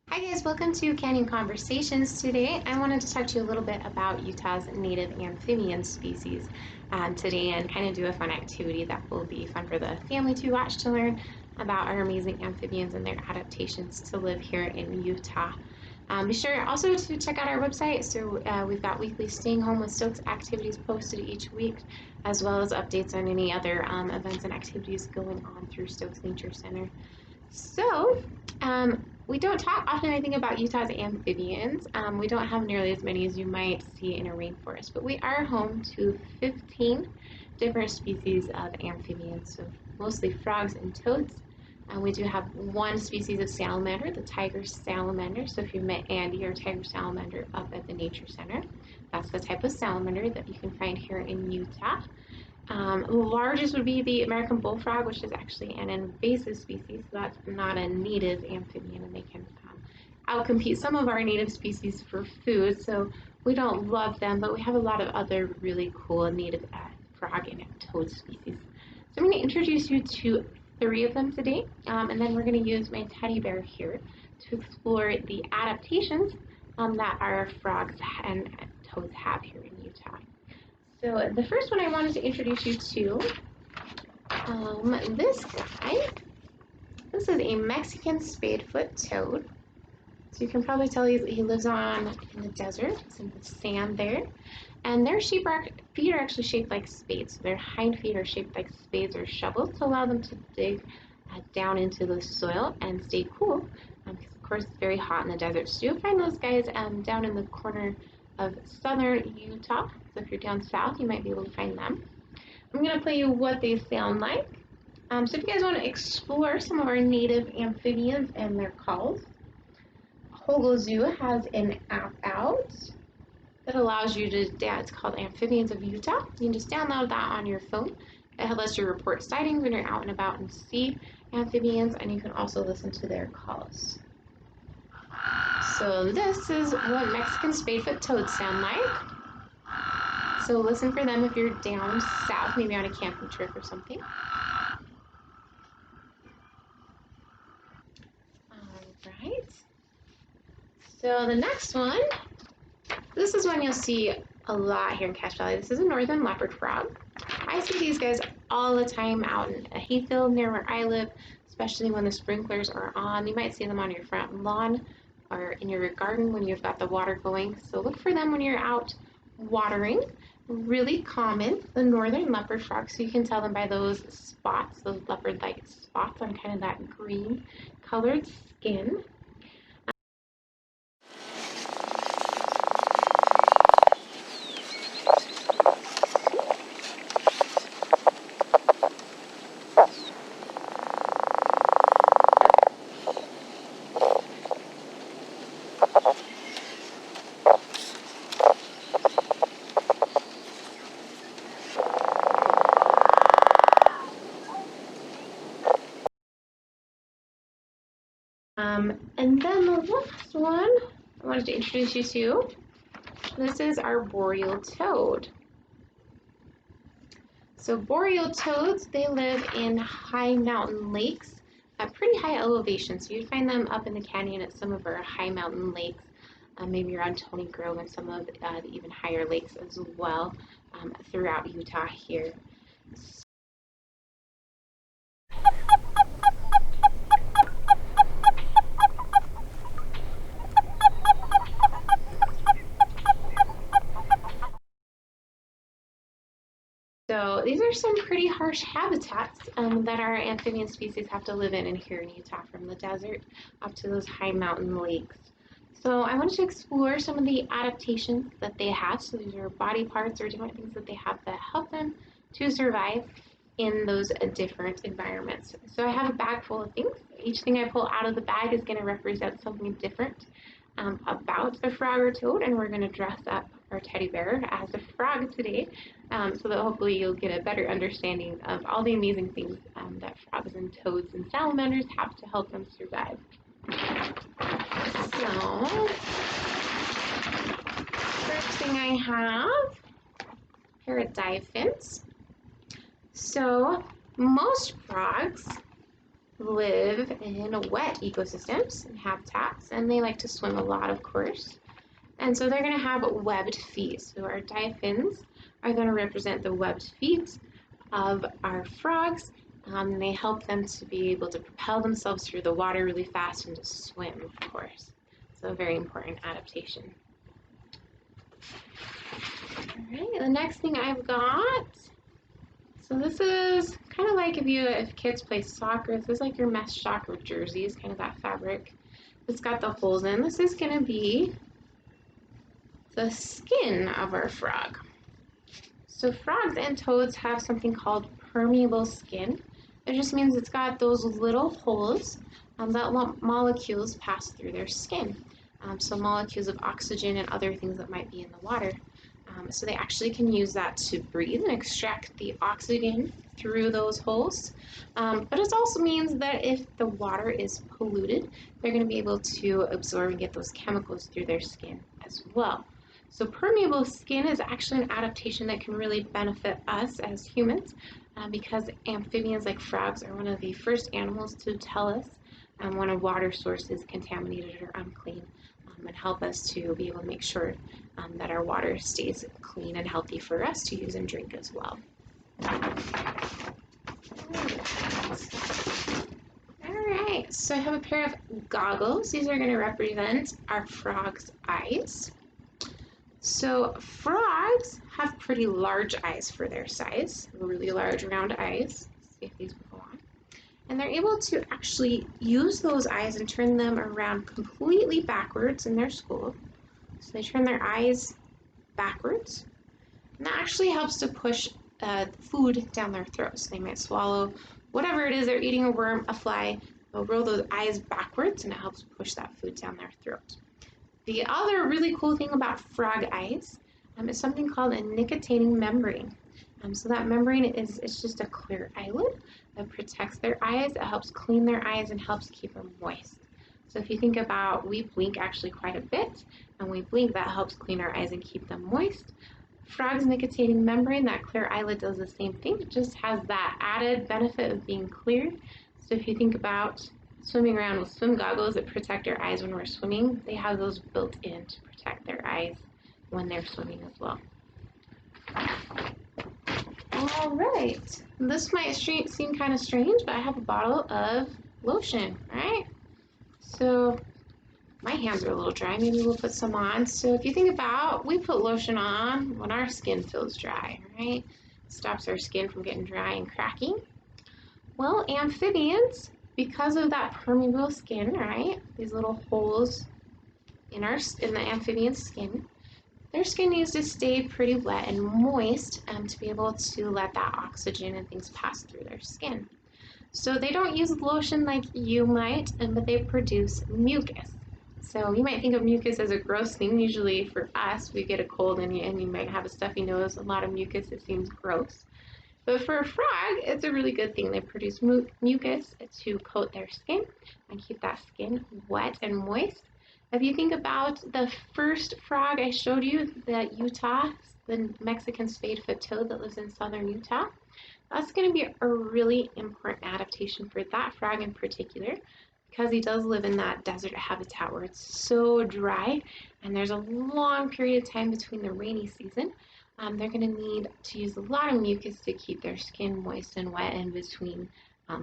Hi guys, welcome to Canyon Conversations. Today I wanted to talk to you a little bit about Utah's native amphibian species today and kind of do a fun activity that will be fun for the family to watch to learn about our amazing amphibians and their adaptations to live here in Utah. Be sure also to check out our website. We've got weekly Staying Home with Stokes activities posted each week, as well as updates on any other events and activities going on through Stokes Nature Center. So, we don't talk often, I think, about Utah's amphibians. We don't have nearly as many as you might see in a rainforest, but we are home to 15 different species of amphibians, so mostly frogs and toads. We do have one species of salamander, the tiger salamander. So if you met Andy or tiger salamander up at the Nature Center, that's the type of salamander that you can find here in Utah. Largest would be the American bullfrog, which is actually an invasive species, so that's not a native amphibian, and they can outcompete some of our native species for food, so we don't love them, but we have a lot of other really cool native frog and toad species. So I'm going to introduce you to 3 of them today, and then we're going to use my teddy bear here to explore the adaptations that our frogs and toads have here in Utah. So the first one I wanted to introduce you to, this guy. This is a Mexican spadefoot toad. So you can probably tell he lives in the desert. It's in the sand there. And their feet are actually shaped like spades. So their hind feet are shaped like spades or shovels to allow them to dig down into the soil and stay cool. Because of course it's very hot in the desert. So you'll find those guys down in the corner of southern Utah. So if you're down south, you might be able to find them. I'm going to play you what they sound like. So if you guys want to explore some of our native amphibians and their calls, Hogle Zoo has an app out that allows you to, it's called Amphibians of Utah. You can just download that on your phone. It lets you report sightings when you're out and about and see amphibians, and you can also listen to their calls. So this is what Mexican spadefoot toads sound like. So listen for them if you're down south, maybe on a camping trip or something. All right. So the next one, this is one you'll see a lot here in Cache Valley. This is a northern leopard frog. I see these guys all the time out in a hayfield near where I live, especially when the sprinklers are on. You might see them on your front lawn or in your garden when you've got the water going. So look for them when you're out watering. Really common, the northern leopard frog, so you can tell them by those spots, those leopard-like spots on kind of that green colored skin. And then the last one I wanted to introduce you to, this is our boreal toad. So boreal toads, they live in high mountain lakes at pretty high elevation. So you'd find them up in the canyon at some of our high mountain lakes, maybe around Tony Grove and some of the even higher lakes as well throughout Utah here. So these are some pretty harsh habitats that our amphibian species have to live in here in Utah, from the desert up to those high mountain lakes. So I wanted to explore some of the adaptations that they have. So these are body parts or different things that they have that help them to survive in those different environments. So I have a bag full of things. Each thing I pull out of the bag is going to represent something different about a frog or toad, and we're going to dress up our teddy bear as a frog today, so that hopefully you'll get a better understanding of all the amazing things that frogs and toads and salamanders have to help them survive. So, first thing I have, here are dive fins. So most frogs live in wet ecosystems and habitats, and they like to swim a lot, of course. And so they're going to have webbed feet. So our diaphragms are going to represent the webbed feet of our frogs. They help them to be able to propel themselves through the water really fast and to swim, of course. So a very important adaptation. All right, the next thing I've got, so this is kind of like if kids play soccer, this is like your mesh soccer jerseys, kind of that fabric. It's got the holes in. This is going to be the skin of our frog. So frogs and toads have something called permeable skin. It just means it's got those little holes that molecules pass through their skin. So molecules of oxygen and other things that might be in the water. So they actually can use that to breathe and extract the oxygen through those holes. But it also means that if the water is polluted, they're going to be able to absorb and get those chemicals through their skin as well. So permeable skin is actually an adaptation that can really benefit us as humans because amphibians like frogs are one of the first animals to tell us when a water source is contaminated or unclean and help us to be able to make sure that our water stays clean and healthy for us to use and drink as well. Alright, so I have a pair of goggles. These are going to represent our frog's eyes. So frogs have pretty large eyes for their size, really large round eyes. Let's see if these will go on. And they're able to actually use those eyes and turn them around completely backwards in their school. So they turn their eyes backwards, and that actually helps to push food down their throats. They might swallow whatever it is they're eating, a worm, a fly. They'll roll those eyes backwards, and it helps push that food down their throat. The other really cool thing about frog eyes is something called a nictitating membrane. So that membrane it's just a clear eyelid that protects their eyes. It helps clean their eyes and helps keep them moist. So if you think about, we blink actually quite a bit, and we blink, that helps clean our eyes and keep them moist. Frog's nictitating membrane, that clear eyelid, does the same thing. It just has that added benefit of being clear. So if you think about swimming around with swim goggles that protect our eyes when we're swimming, they have those built in to protect their eyes when they're swimming as well. All right, this might seem kind of strange, but I have a bottle of lotion, all right? So my hands are a little dry, maybe we'll put some on. So if you think about, we put lotion on when our skin feels dry, right? Stops our skin from getting dry and cracking. Well, amphibians, because of that permeable skin, right? These little holes in the amphibian skin, their skin needs to stay pretty wet and moist to be able to let that oxygen and things pass through their skin. So they don't use lotion like you might, but they produce mucus. So you might think of mucus as a gross thing. Usually for us, we get a cold and you might have a stuffy nose, a lot of mucus, it seems gross. But for a frog, it's a really good thing. They produce mucus to coat their skin and keep that skin wet and moist. If you think about the first frog I showed you, the Mexican spadefoot toad that lives in southern Utah, that's going to be a really important adaptation for that frog in particular, because he does live in that desert habitat where it's so dry and there's a long period of time between the rainy season. They're going to need to use a lot of mucus to keep their skin moist and wet in between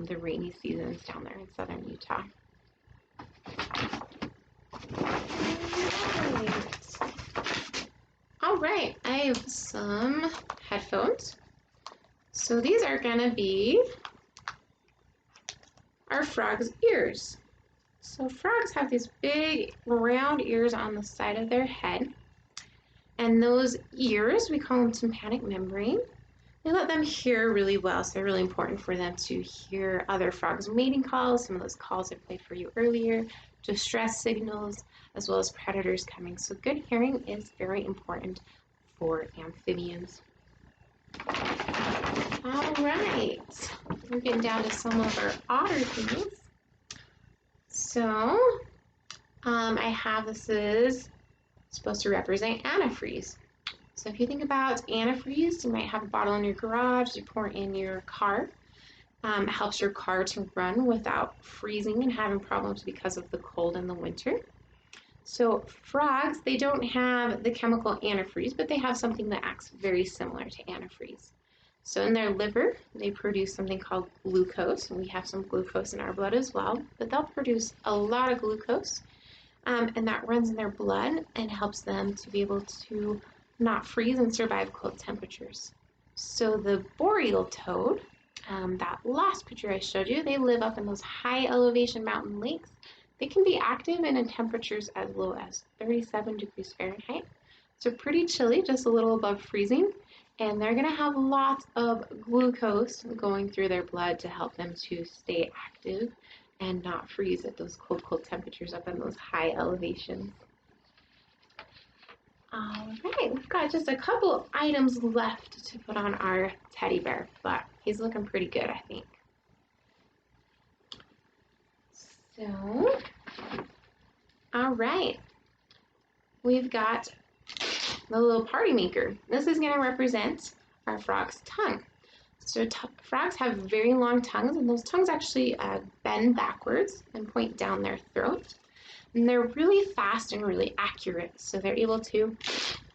the rainy seasons down there in southern Utah. All right, I have some headphones. So these are going to be our frog's ears. So frogs have these big round ears on the side of their head. And those ears, we call them tympanic membrane. They let them hear really well, so they're really important for them to hear other frogs' mating calls, some of those calls I played for you earlier, distress signals, as well as predators coming. So good hearing is very important for amphibians. All right, we're getting down to some of our odder things. So I have, this is supposed to represent antifreeze. So if you think about antifreeze, you might have a bottle in your garage, you pour it in your car. It helps your car to run without freezing and having problems because of the cold in the winter. So frogs, they don't have the chemical antifreeze, but they have something that acts very similar to antifreeze. So in their liver, they produce something called glucose, and we have some glucose in our blood as well, but they'll produce a lot of glucose, and that runs in their blood and helps them to be able to not freeze and survive cold temperatures. So the boreal toad, that last picture I showed you, they live up in those high elevation mountain lakes. They can be active and in temperatures as low as 37 degrees Fahrenheit. So pretty chilly, just a little above freezing. And they're gonna have lots of glucose going through their blood to help them to stay active and not freeze at those cold, cold temperatures up in those high elevations. All right, we've got just a couple items left to put on our teddy bear, but he's looking pretty good, I think. So, all right, we've got the little party maker. This is going to represent our frog's tongue. So frogs have very long tongues, and those tongues actually bend backwards and point down their throat. And they're really fast and really accurate, so they're able to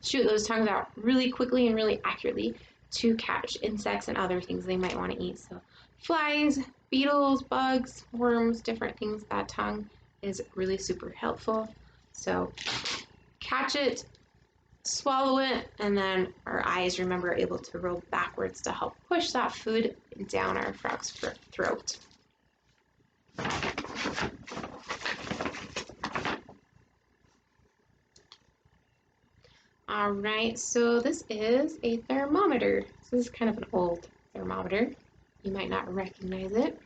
shoot those tongues out really quickly and really accurately to catch insects and other things they might want to eat. So flies, beetles, bugs, worms, different things, that tongue is really super helpful. So catch it, swallow it, and then our eyes, remember, are able to roll backwards to help push that food down our frog's throat. All right, so this is a thermometer. So this is kind of an old thermometer. You might not recognize it.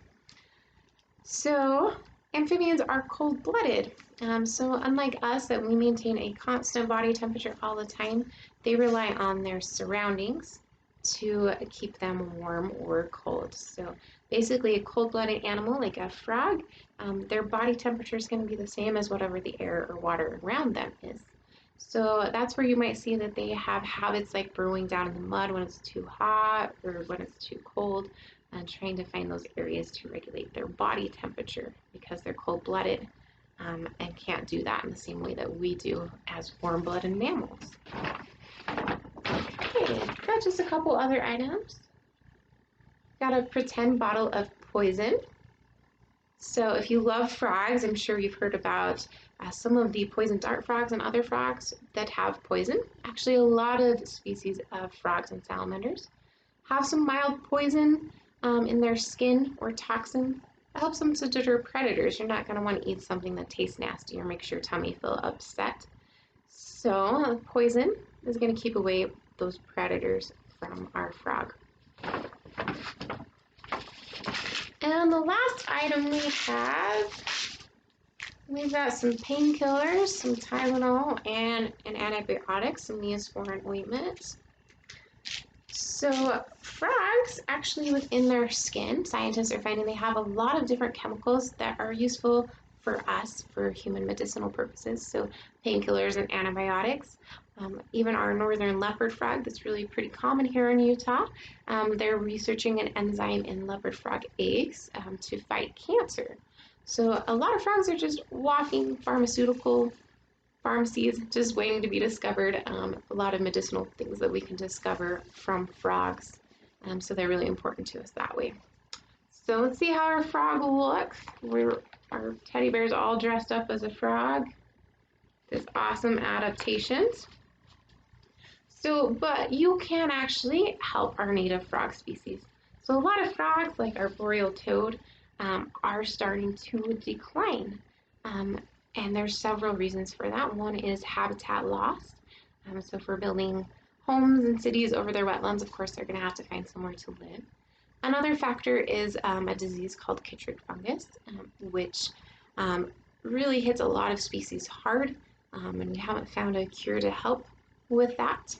So amphibians are cold-blooded. So unlike us, that we maintain a constant body temperature all the time, they rely on their surroundings to keep them warm or cold. So basically a cold-blooded animal like a frog, their body temperature is going to be the same as whatever the air or water around them is. So that's where you might see that they have habits like burrowing down in the mud when it's too hot or when it's too cold, and trying to find those areas to regulate their body temperature because they're cold-blooded and can't do that in the same way that we do as warm-blooded mammals. Okay, got just a couple other items. Got a pretend bottle of poison. So if you love frogs, I'm sure you've heard about some of the poison dart frogs and other frogs that have poison. Actually, a lot of species of frogs and salamanders have some mild poison in their skin or toxin. That helps them to deter predators. You're not going to want to eat something that tastes nasty or makes your tummy feel upset. So poison is going to keep away those predators from our frog. And the last item we've got some painkillers, some Tylenol, and an antibiotic, some Neosporin ointment. So frogs, actually within their skin, scientists are finding they have a lot of different chemicals that are useful for us for human medicinal purposes. So painkillers and antibiotics. Even our northern leopard frog, that's really pretty common here in Utah, they're researching an enzyme in leopard frog eggs to fight cancer. So a lot of frogs are just walking pharmaceutical pharmacies, just waiting to be discovered. A lot of medicinal things that we can discover from frogs. So they're really important to us that way. So let's see how our frog looks. Our teddy bear's all dressed up as a frog. This awesome adaptations. So, but you can actually help our native frog species. So a lot of frogs, like our boreal toad, are starting to decline. And there's several reasons for that. One is habitat loss. So if we're building homes and cities over their wetlands, of course, they're going to have to find somewhere to live. Another factor is a disease called chytrid fungus, which really hits a lot of species hard, and we haven't found a cure to help with that.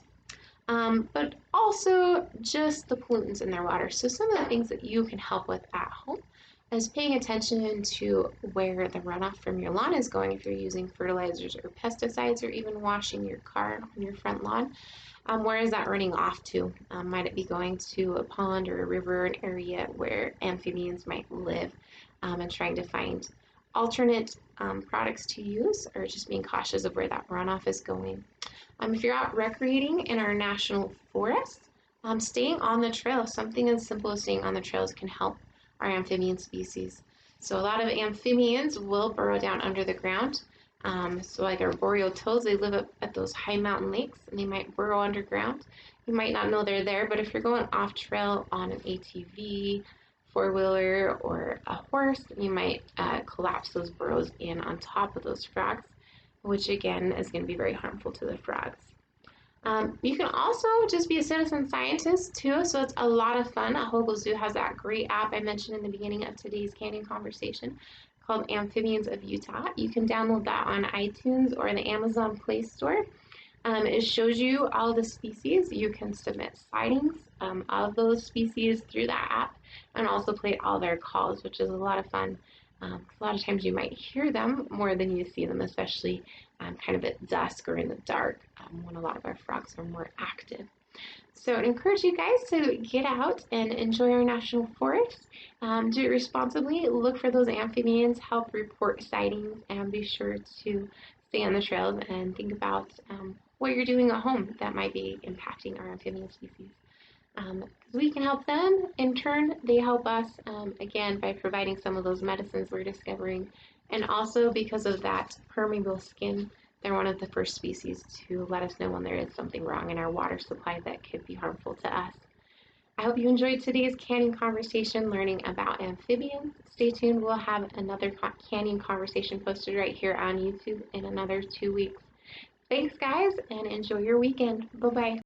But also just the pollutants in their water. So some of the things that you can help with at home is paying attention to where the runoff from your lawn is going if you're using fertilizers or pesticides or even washing your car on your front lawn. Where is that running off to? Might it be going to a pond or a river, an area where amphibians might live, and trying to find alternate products to use, or just being cautious of where that runoff is going? If you're out recreating in our national forests, staying on the trail, something as simple as staying on the trails can help our amphibian species. So a lot of amphibians will burrow down under the ground. So like our boreal toads, they live up at those high mountain lakes and they might burrow underground. You might not know they're there, but if you're going off trail on an ATV, four-wheeler, or a horse, you might collapse those burrows in on top of those frogs, which again is going to be very harmful to the frogs. You can also just be a citizen scientist too, so it's a lot of fun. Hogle Zoo has that great app I mentioned in the beginning of today's canyon conversation called Amphibians of Utah. You can download that on iTunes or the Amazon Play Store. It shows you all the species. You can submit sightings of those species through that app and also play all their calls, which is a lot of fun. A lot of times you might hear them more than you see them, especially kind of at dusk or in the dark when a lot of our frogs are more active. So I encourage you guys to get out and enjoy our national forest. Do it responsibly. Look for those amphibians. Help report sightings, and be sure to stay on the trails and think about what you're doing at home that might be impacting our amphibian species. We can help them. In turn, they help us, again, by providing some of those medicines we're discovering. And also because of that permeable skin, they're one of the first species to let us know when there is something wrong in our water supply that could be harmful to us. I hope you enjoyed today's canyon conversation learning about amphibians. Stay tuned. We'll have another canyon conversation posted right here on YouTube in another 2 weeks. Thanks, guys, and enjoy your weekend. Bye-bye.